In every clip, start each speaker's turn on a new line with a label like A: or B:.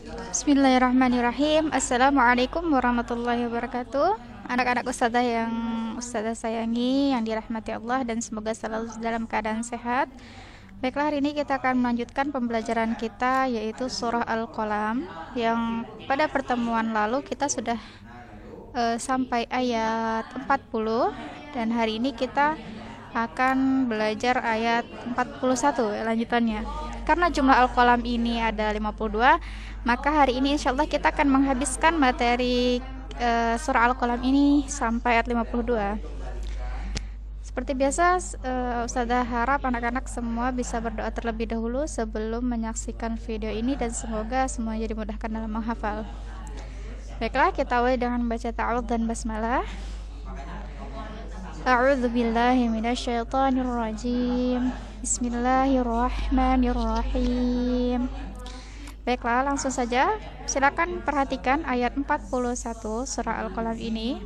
A: Bismillahirrahmanirrahim. Assalamualaikum warahmatullahi wabarakatuh. Anak-anak ustazah sayangi, yang dirahmati Allah dan semoga selalu dalam keadaan sehat. Baiklah, hari ini kita akan melanjutkan pembelajaran kita, yaitu surah Al-Qalam, yang pada pertemuan lalu kita sudah sampai ayat 40, dan hari ini kita akan belajar ayat 41 lanjutannya. Karena jumlah Al-Qalam ini ada 52, maka hari ini insya Allah kita akan menghabiskan materi surah Al-Qalam ini sampai ayat 52. Seperti biasa, Ustazah harap anak-anak semua bisa berdoa terlebih dahulu sebelum menyaksikan video ini, dan semoga semuanya dimudahkan dalam menghafal. Baiklah, kita awali dengan membaca ta'awudz dan basmalah. A'udzu billahi minasyaitonir rajim. Bismillahirrahmanirrahim. Baiklah, langsung saja. Silakan perhatikan ayat 41 surah Al-Qalam ini.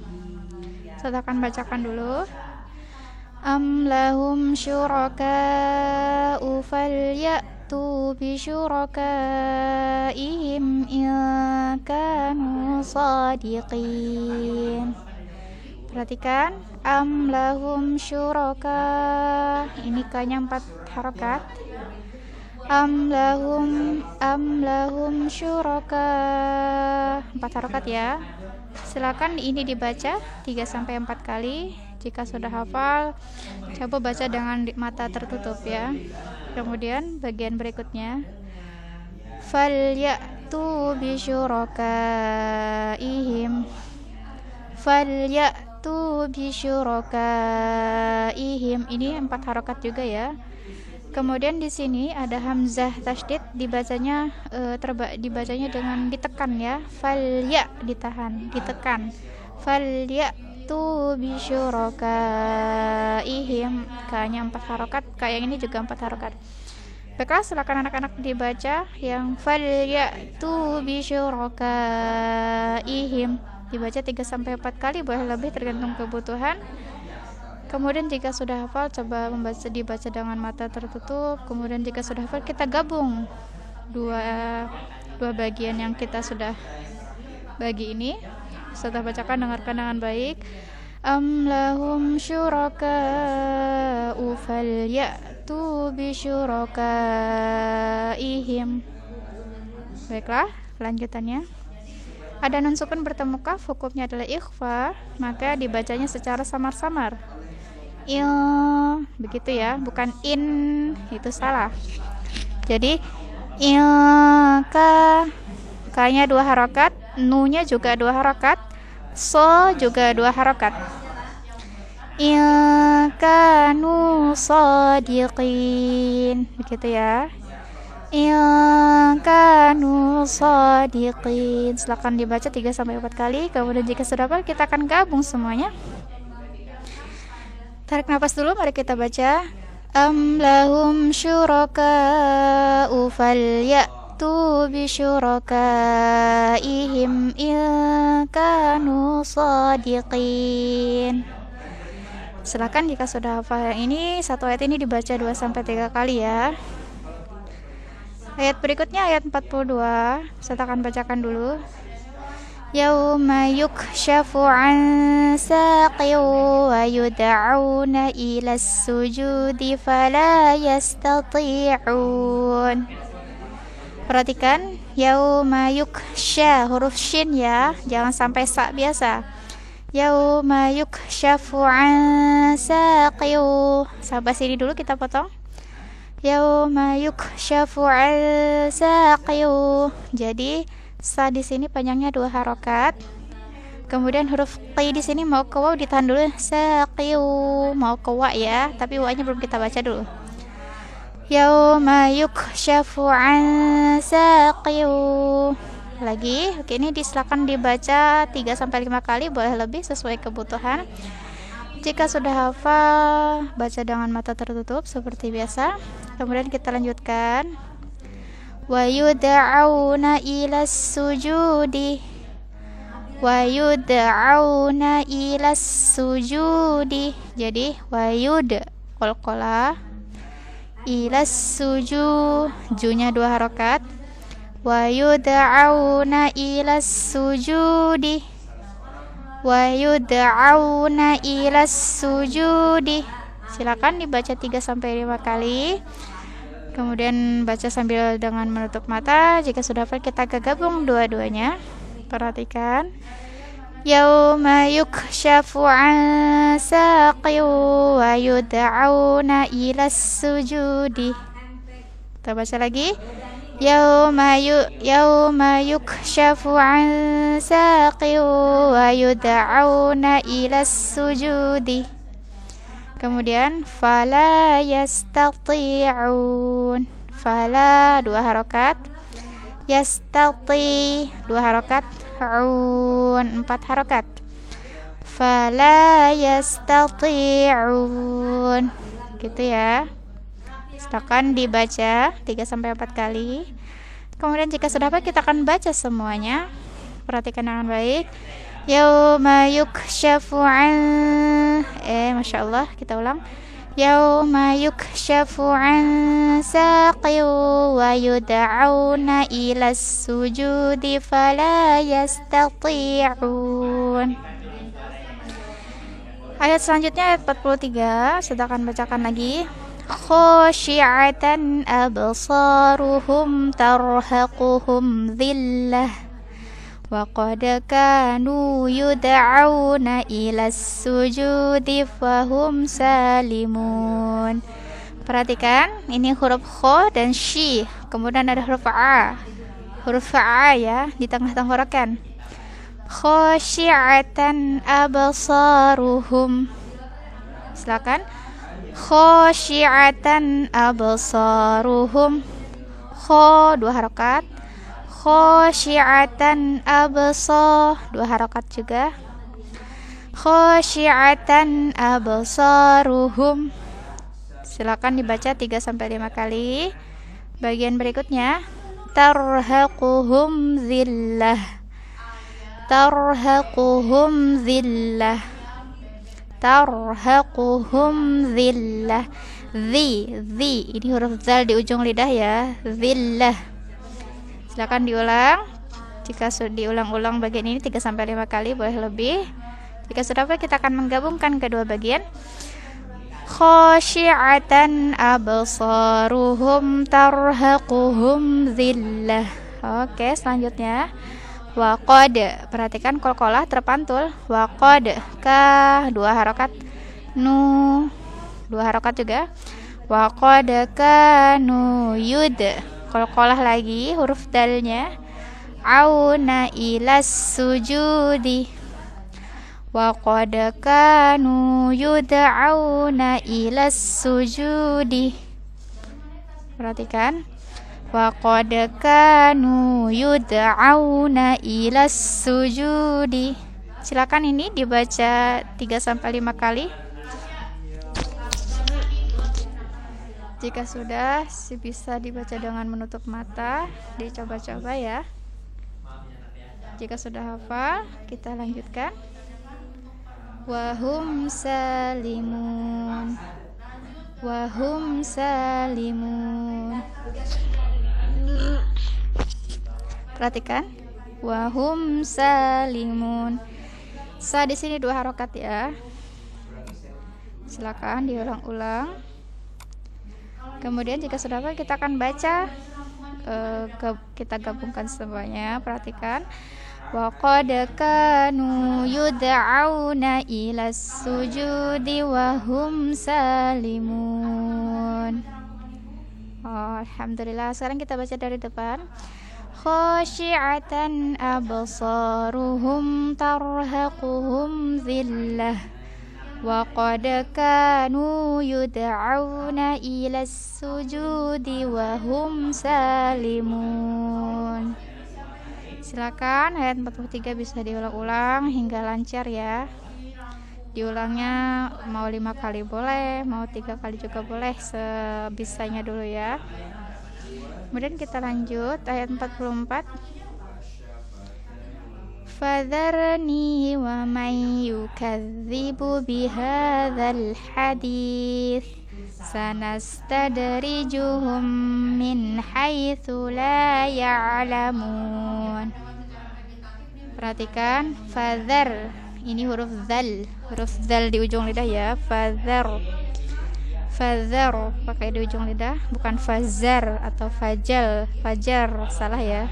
A: Saya akan bacakan dulu. Am lahum syuraka'u falya'tu bi syurakaihim in kanu shadiqin. Perhatikan, am lahum syuraka, ini kayaknya 4 harokat. Am lahum syuraka, 4 harokat ya. Silakan ini dibaca 3-4 kali. Jika sudah hafal, coba baca dengan mata tertutup ya. Kemudian bagian berikutnya, falyatu bisyurakaihim, falyatu bisyurakaihim, ini 4 harokat juga ya. Kemudian di sini ada hamzah tasydid, dibacanya dibacanya dengan ditekan ya. Falya ditahan, ditekan. Falyatu bisyurakaihim, kayaknya 4 harokat, kayak ini juga 4 harokat. Baiklah, silakan anak-anak dibaca yang falyatu bisyurakaihim, dibaca 3-4 kali, boleh lebih tergantung kebutuhan. Kemudian jika sudah hafal, coba dibaca dengan mata tertutup. Kemudian jika sudah hafal, kita gabung dua bagian yang kita sudah bagi ini. Setelah bacakan, dengarkan dengan baik. Am lahum syuraka'u falyatu bisyurakaihim. Baiklah, lanjutannya. Ada nun sukun bertemu kaf, hukumnya adalah ikhfa, maka dibacanya secara samar-samar. Begitu ya, bukan in, itu salah. Jadi ka-nya 2 harokat, nu-nya juga 2 harokat, so juga 2 harokat. Kanu shadiqin, begitu ya. Kanu shadiqin. Silakan dibaca 3-4 kali. Kemudian jika sudah hafal, kita akan gabung semuanya. Tarik nafas dulu, mari kita baca. Am lahum syuraka'u falyatu bi syurakaihim in kanu shadiqin. Silakan jika sudah hafal ini, satu ayat ini dibaca 2-3 kali ya. Ayat berikutnya ayat 42, saya akan bacakan dulu. Yauma yukshafu an saqin wa yud'auna ila sujudi fala yastati'un. Perhatikan, yauma yuksha, huruf shin ya, jangan sampai sa biasa. Yauma yukshafu an saqin, sampai sini dulu kita potong. Yauma yukshafu an saqin. Jadi sa di sini panjangnya 2 harokat. Kemudian huruf qi di sini mau ke waw ditahan dulu, saqiu, mau ke wa ya, tapi wa-nya belum kita baca dulu. Yauma yukshafu an saqiu. Lagi, oke, ini silakan dibaca 3-5 kali, boleh lebih sesuai kebutuhan. Jika sudah hafal, baca dengan mata tertutup seperti biasa. Kemudian kita lanjutkan. Wa yud'auna ila sujudi, wa yud'auna ila sujudi. Jadi wa yud qalqalah ila sujud, junya 2 harokat, wa yud'auna ilas sujudi, wa yud'auna ilas sujudi. Silakan dibaca 3 sampai 5 kali. Kemudian baca sambil dengan menutup mata. Jika sudah hafal, kita gabung dua-duanya. Perhatikan. Yauma yukshafu an saqin wa yud'auna ilas sujudi. Kita baca lagi. Yauma yukshafu an saqin wa yud'auna ilas sujudi. Kemudian fala yastati'un. Fala 2 harokat. Yastati 2 harokat. Un 4 harokat. Fala yastati'un. Gitu ya. Silakan dibaca 3 sampai 4 kali. Kemudian jika sudah hafal, kita akan baca semuanya. Perhatikan dengan baik. Yauma yukshafu an Masya Allah, kita ulang. Yauma yukshafu an saqin wa yud'auna ilas sujudi fala yastati'un. Ayat selanjutnya ayat 43, sudah akan bacakan lagi. Khashi'atan absaruhum tarhaquhum dhillah wa qad kanu yud'auna ilas sujudi fahum salimun. Perhatikan, ini huruf kho dan shi, kemudian ada huruf a. Huruf a ya, di tengah tenggorokan. Khashi'atan absaruhum. Silakan. Khashi'atan absaruhum. Kho 2 harokat. Khashi'atan absar 2 harokat juga. Khashi'atan absaruhum. Silakan dibaca 3 sampai 5 kali. Bagian berikutnya tarhaquhum dhillah. Tarhaquhum dhillah. Tarhaquhum dhillah. Dhi ini huruf zal di ujung lidah ya. Dhillah. Silakan diulang. Jika sudah diulang-ulang bagian ini 3 sampai 5 kali, boleh lebih. Jika sudah hafal, kita akan menggabungkan kedua bagian. Khashi'atan absaruhum tarhaquhum dhillah. Oke, selanjutnya wa qad. Perhatikan qalqalah terpantul. Wa qad ka 2 harokat. Nu 2 harokat juga. Wa qad kanu yud. Qalqalah lagi huruf dalnya. Auna ilas sujudi. Wa qad kanu yud'auna ilas sujudi. Perhatikan. Wa qad kanu yud'auna ilas sujudi. Silakan ini dibaca 3 sampai 5 kali. Jika sudah, bisa dibaca dengan menutup mata. Dicoba-coba ya. Jika sudah hafal, kita lanjutkan. Wahum salimun. Wahum salimun. Perhatikan. Wahum salimun. Sa di sini 2 harokat ya. Silakan diulang-ulang. Kemudian jika sudah hafal, kita akan baca. Kita gabungkan semuanya. Perhatikan. Wa qad kanu yud'auna ilas sujudi wa hum salimun. Alhamdulillah. Sekarang kita baca dari depan. Khashi'atan absaruhum tarhaquhum dhillah wa qad kanu yud'auna ilas sujudi wa hum salimun. Silakan ayat 43 bisa diulang-ulang hingga lancar ya. Diulangnya mau 5 kali boleh, mau 3 kali juga boleh, sebisanya dulu ya. Kemudian kita lanjut ayat 44. Fadharni wa man yukadzibu bihadzal hadits sanastadrijuhum min haitsu la ya'lamun. Perhatikan fadzar, ini huruf zal di ujung lidah ya. Fadzar pakai di ujung lidah, bukan fazar atau fajar, salah ya.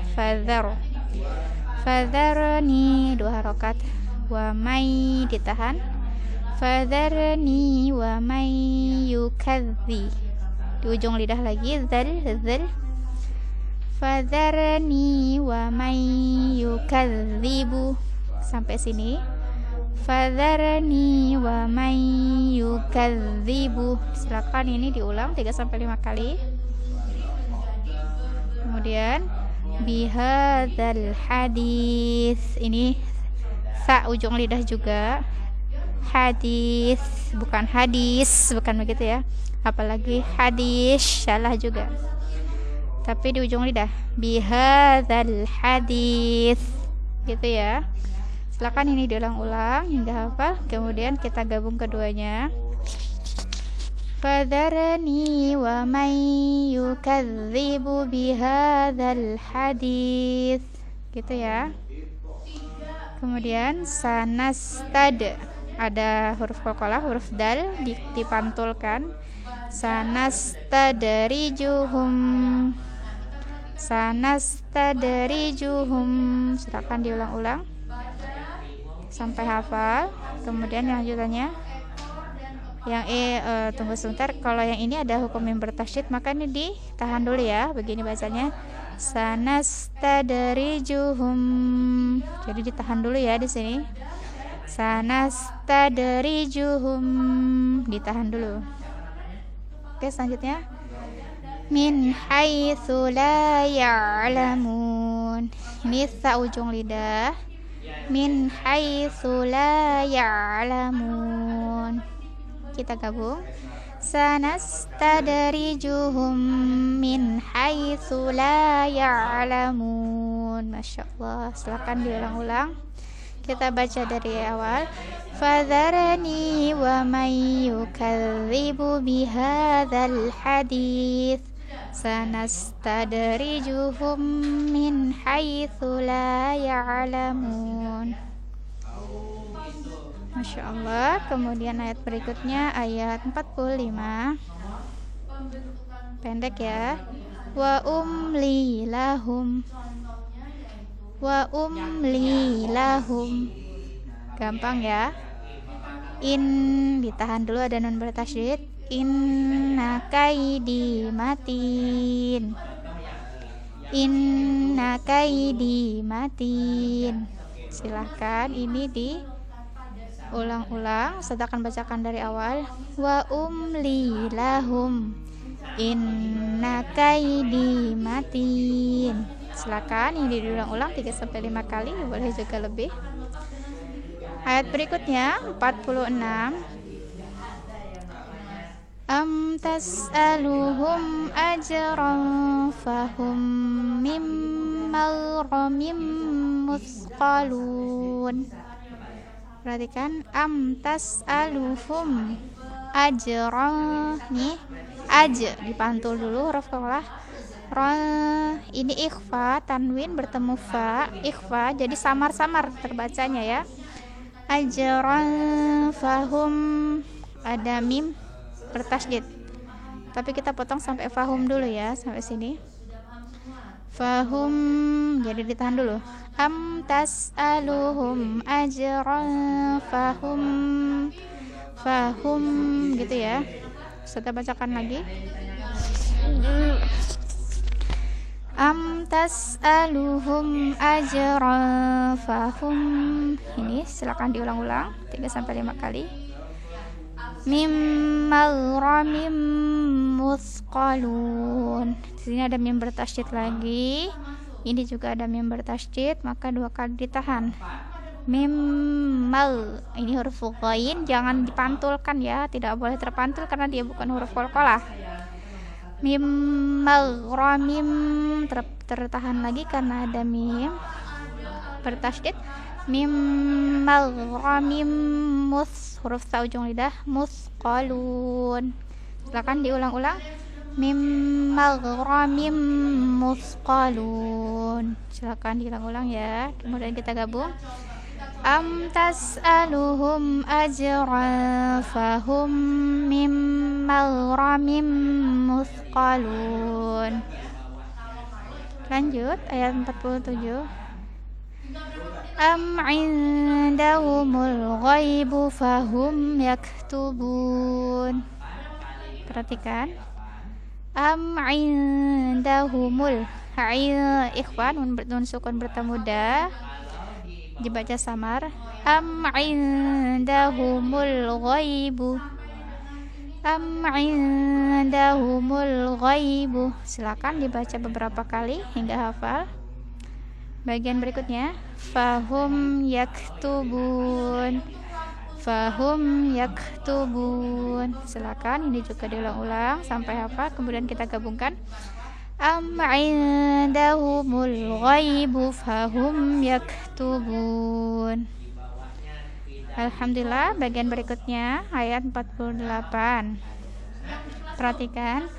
A: Fadzarni 2 harokat, wa may ditahan, fadzarni wa may yukadzi di ujung lidah lagi, zal fadzarni wa may yukadzibu sampai sini. Fadzarni wa may yukadzibu. Silakan ini diulang 3-5 kali. Kemudian bihadzal hadis, ini sa ujung lidah juga. Hadis bukan hadis, bukan begitu ya. Apalagi hadis salah juga. Tapi di ujung lidah. Bihadzal hadis gitu ya. Silakan ini diulang-ulang hingga hafal. Kemudian kita gabung keduanya. Fadzarni wa may yukadzibu bihadzal hadis. Gitu ya. Kemudian sanastad, ada huruf qalqalah, huruf dal dipantulkan. Sanastadrijuhum. Silakan diulang-ulang sampai hafal. Kemudian yang lanjutannya yang tunggu sebentar, kalau yang ini ada hukum yang bertasydid maka ini ditahan dulu ya. Begini bacanya, sanastadrijuhum, jadi ditahan dulu ya di sini. Sanastadrijuhum ditahan dulu. Oke, selanjutnya min haitsu la ya'lamun, ini sa ujung lidah. Min haitsu la ya'lamun, kita gabung. Sanastadrijuhum min haitsu la ya'lamun. Masya Allah. Silakan diulang-ulang. Kita baca dari awal. Fadzarni wa may yukadzibu bihadzal hadits sanastadrijuhum min haitsu la ya'lamun. Masya Allah. Kemudian ayat berikutnya ayat 45, pendek ya. Wa umli lahum, gampang ya. In ditahan dulu, ada nun bertasydid. Inna kaidi matin. Silahkan ini diulang-ulang. Saya akan bacakan dari awal. Wa umli lahum inna kaidi matin. Silakan ini diulang-ulang 3-5 kali, boleh juga lebih. Ayat berikutnya 46. Am tas'aluhum ajran fahum mim maghramim musqalun. Perhatikan, am tas'aluhum ajran, nih aj dipantul dulu huruf qalqalah. Ini ikhfa, tanwin bertemu fa, ikhfa, jadi samar-samar terbacanya ya. Ajran fahum, ada mim bertasydid, tapi kita potong sampai fahum dulu ya, sampai sini. Fahum, jadi ditahan dulu. Am tas'aluhum ajran fahum gitu ya. Saya bacakan lagi. Am tas'aluhum ajran fahum, ini silakan diulang-ulang 3-5 kali. Mim maghramim musqalun, di sini ada mim bertasydid lagi, ini juga ada mim bertasydid, maka 2 kali ditahan. Mim mal, ini huruf ghain jangan dipantulkan ya, tidak boleh terpantul karena dia bukan huruf qalqalah. Mim maghramim tertahan lagi karena ada mim bertasydid. Mim maghramim huruf sa ujung lidah, musqalun. Silakan diulang-ulang. Mim maghramim musqalun. Silakan diulang-ulang ya. Kemudian kita gabung. Am tas'aluhum ajran fahum mim maghramim musqalun. Lanjut ayat 47. Am indahumul ghaibu fahum yaktubun. Perhatikan. Am indahumul ikhwan nun sukun bertemu da dibaca samar. Am indahumul ghaibu. Am indahumul ghaibu. Silakan dibaca beberapa kali hingga hafal. Bagian berikutnya, fahum yaktubun. Fahum yaktubun. Silakan ini juga diulang-ulang sampai hafal. Kemudian kita gabungkan. Am indahumul ghaibu fahum yaktubun. Alhamdulillah. Bagian berikutnya ayat 48. Perhatikan.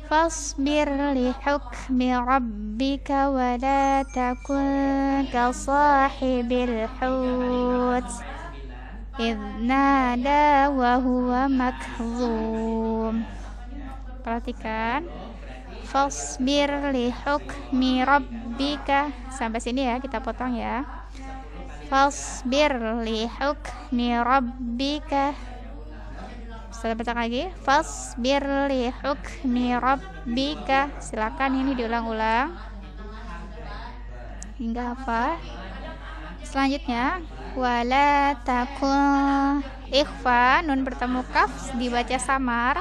A: Fasbir li hukmi rabbika wa la takun ka sahibil hut idh nada wa huwa makzum. Perhatikan. Fasbir li hukmi rabbika. Sampai sini ya, kita potong ya. Fasbir li hukmi rabbika. Setelah baca lagi, fasbir li hukmi rabbika. Silakan ini diulang-ulang hingga hafal. Selanjutnya, wala takun ikhfa nun bertemu kaf dibaca samar.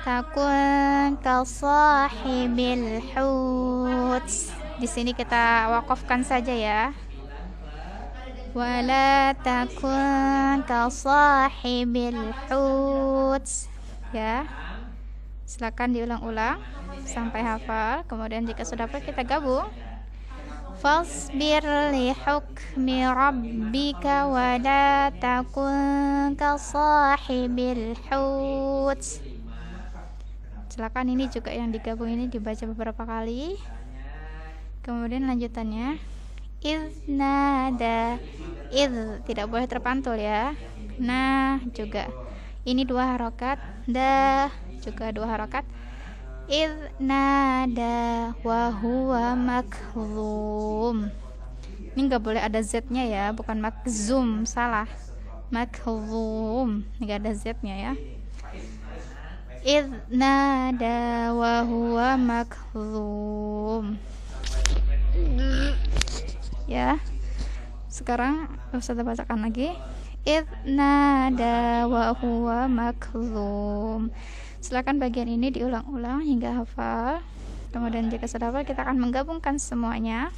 A: Takun ka sahibil hut. Di sini kita wakafkan saja ya. Wala takun ka sahibil hut. Ya. Silakan diulang-ulang sampai hafal. Kemudian jika sudah hafal kita gabung. Fasbir li hukmi rabbika wa la takun ka sahibil hut. Silakan ini juga yang digabung ini dibaca beberapa kali. Kemudian lanjutannya nada tidak boleh terpantul ya. Nah juga ini 2 harokat. Da juga 2 harokat. Nada wa huwa makzum. Ini nggak boleh ada z-nya ya, bukan makzum, salah. Makzum, nggak ada z-nya ya. Nada wa huwa makzum. Ya. Sekarang Ustaz bacakan lagi. Nada wa huwa makzum. Silakan bagian ini diulang-ulang hingga hafal. Kemudian jika sudah hafal kita akan menggabungkan semuanya.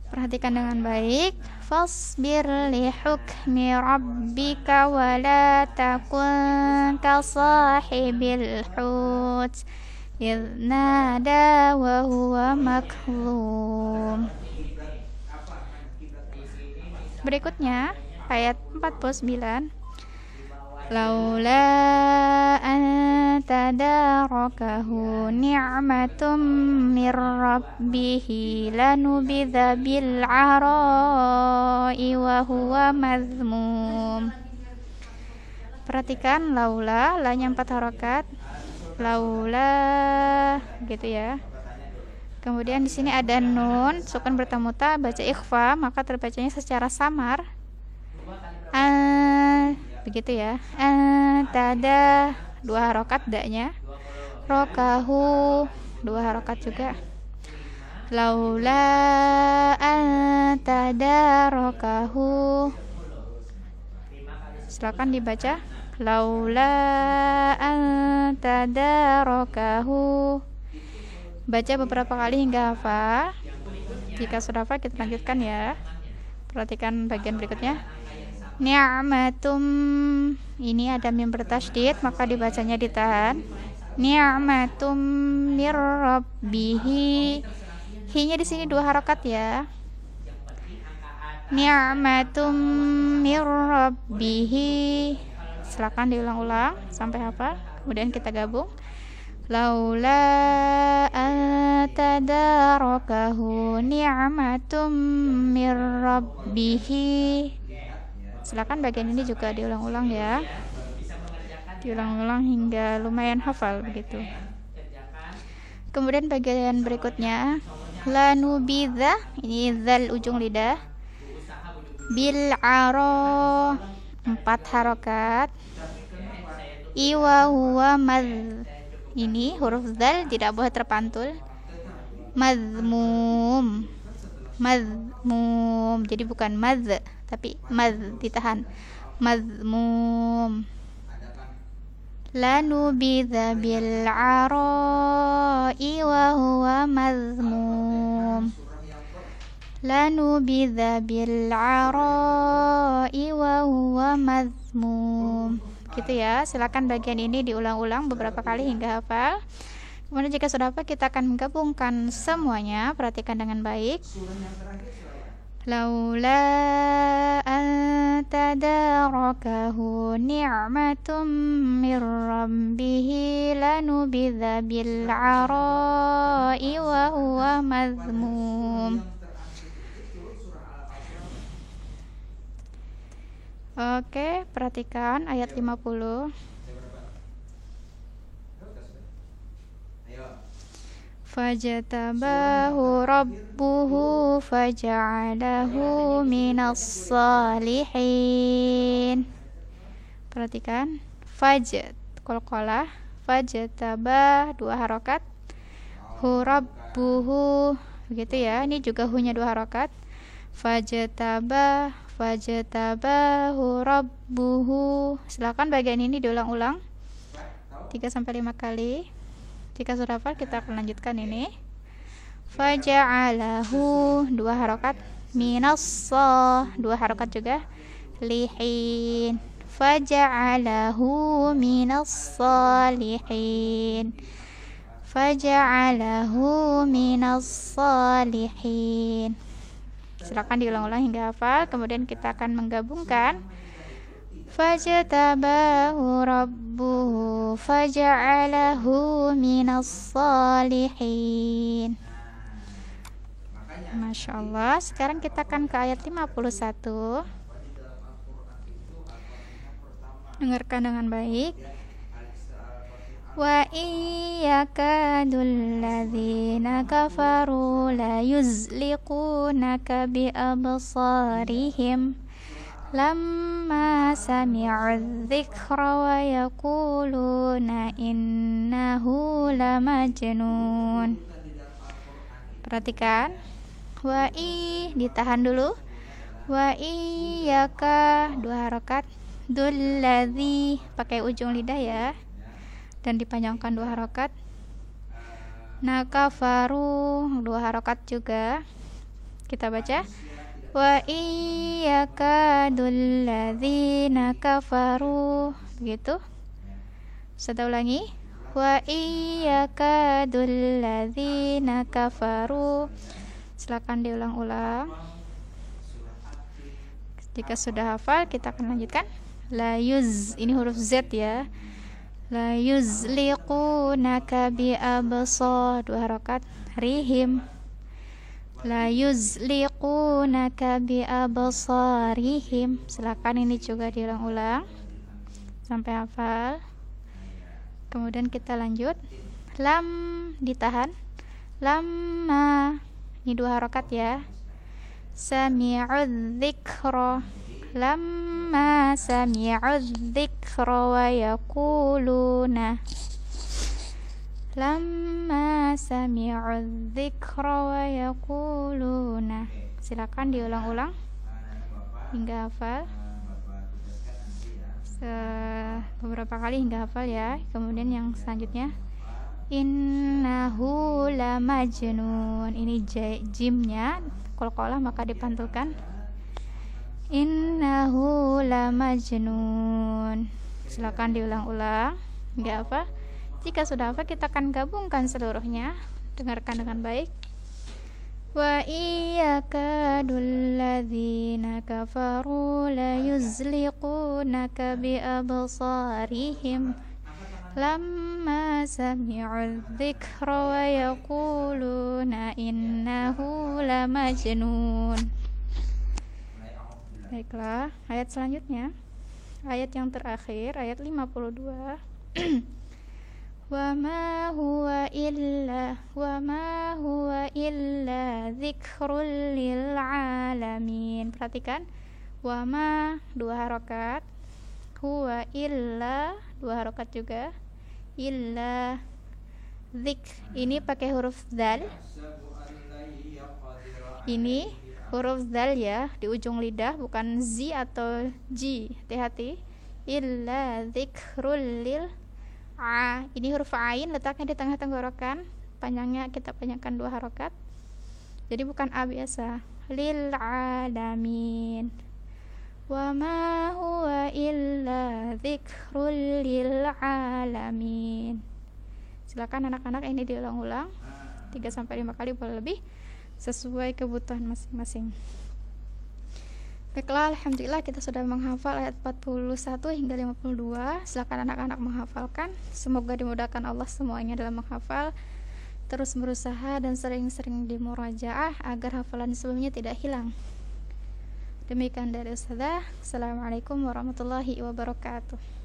A: Perhatikan dengan baik. Fasbir li hukmi rabbika wa la takun ka sahibil hut idh nada wa huwa makzum. Berikutnya ayat 49. Laula an tadarakahu ni'matum mir rabbih lanubidha bil ara'i wa huwa mazmum. Perhatikan laula, la-nya 4 harokat. Laula gitu ya. Kemudian di sini ada nun sukun bertemu ta baca ikhfa, maka terbacanya secara samar. Begitu ya. Tada 2 harokat da-nya. Rokahu 2 harokat juga. Laula tada rokahu. Silakan dibaca. Laula tada rokahu. Baca beberapa kali hingga hafal. Jika sudah hafal kita lanjutkan ya. Perhatikan bagian berikutnya. Ni'matum, ini ada mim bertasydid maka dibacanya ditahan. Ni'matum mir rabbihi. Hi-nya di sini 2 harokat ya. Ni'matum mir rabbihi. Silakan diulang-ulang sampai hafal. Kemudian kita gabung. Laula atadarakahu ni'matum mir rabbih. Silakan bagian ini juga diulang-ulang ya. Diulang-ulang hingga lumayan hafal begitu. Kemudian bagian berikutnya lanubidza, ini zal ujung lidah, bil aro 4 harokat, iwa huwa mad, ini huruf zal tidak boleh terpantul, mazmum, mazmum, jadi bukan mad tapi mad ditahan, mazmum. Lanubidza bil ara'i wa huwa mazmum. Lanubidza bil ara'i wa huwa mazmum. Gitu ya. Silakan bagian ini diulang-ulang beberapa kali hingga hafal. Kemudian jika sudah hafal, kita akan menggabungkan semuanya. Perhatikan dengan baik. Laula antadarakahu ni'matum mir rabbih lanubidza bil ara'i wa huwa mazmum. Oke, perhatikan ayat 50. Fajatabahu rabbuhu faja'alahu minas salihin. Perhatikan, fajat qalqalah, fajatabah 2 harokat, hu rabbuhu, begitu ya. Ini juga hu-nya 2 harokat. Fajatabahu rabbuhu. Silakan bagian ini diulang-ulang 3-5 kali. Jika sudah hafal, kita akan lanjutkan ini. Faja'alahu 2 harokat, minassa 2 harokat juga, lihin. Faja'alahu minas salihin. Faja'alahu minas salihin. Silakan diulang-ulang hingga hafal. Kemudian kita akan menggabungkan. Fajatabahu rabbuhu faja'alahu minas salihin. Masya Allah. Sekarang kita akan ke ayat 51. Dengarkan dengan baik. Wa iyyakadul ladzina kafaru la yuzliqunaka bi absarihim lamma sami'u dzikra wa yaquluna innahu lamajnun. Perhatikan, wa ditahan dulu, wa iyyaka 2 harokat, dulladzi pakai ujung lidah ya, dan dipanjangkan 2 harokat, nakafaru 2 harokat juga. Kita baca, wa iyyakadul ladzina kafaru, begitu. Saya ulangi, wa iyyakadul ladzina kafaru. Silakan diulang-ulang. Jika sudah hafal, kita akan lanjutkan. La yuz, ini huruf Z ya. La yuzliqunaka bi absar 2 harokat, rihim. La yuzliqunaka bi absarihim. Silakan ini juga diulang-ulang sampai hafal. Kemudian kita lanjut. Lam ditahan, lamma ini 2 harokat ya. Sami'udz dzikra, lamma sami'udz dzikra wa yaquluna, lamma sami'udz dzikra wa yaquluna. Silakan diulang-ulang hingga hafal. Beberapa kali hingga hafal ya. Kemudian yang selanjutnya, innahu lamajnun. Ini jimnya qalqalah maka dipantulkan. Innahu lamajnun. Silakan diulang-ulang hingga hafal. Jika sudah hafal, kita akan gabungkan seluruhnya. Dengarkan dengan baik. Wa iyyakadul ladzina kafaru la yuzliqunaka bi absarihim lamma sami'u dzikra wa yaquluna innahu lamajnun. Baiklah, ayat selanjutnya, ayat yang terakhir, ayat 52. wa ma huwa illa dzikrul lil alamin. Perhatikan, wa ma 2 harokat, huwa illa 2 harokat juga, illa ini pakai huruf dzal. Ini huruf dzal ya, di ujung lidah, bukan zi atau ji, hati-hati. Illa dzikrul lil ini huruf ain letaknya di tengah tenggorokan, panjangnya kita panjangkan 2 harokat, jadi bukan a biasa. Lil alamin. Wa ma huwa illa dzikrul lil alamin. Silakan anak-anak ini diulang-ulang 3-5 kali, boleh lebih, sesuai kebutuhan masing-masing. Baiklah, alhamdulillah kita sudah menghafal ayat 41 hingga 52. Silakan anak-anak menghafalkan. Semoga dimudahkan Allah semuanya dalam menghafal. Terus berusaha dan sering-sering dimurajaah agar hafalan sebelumnya tidak hilang. Demikian dari Ustazah. Assalamualaikum warahmatullahi wabarakatuh.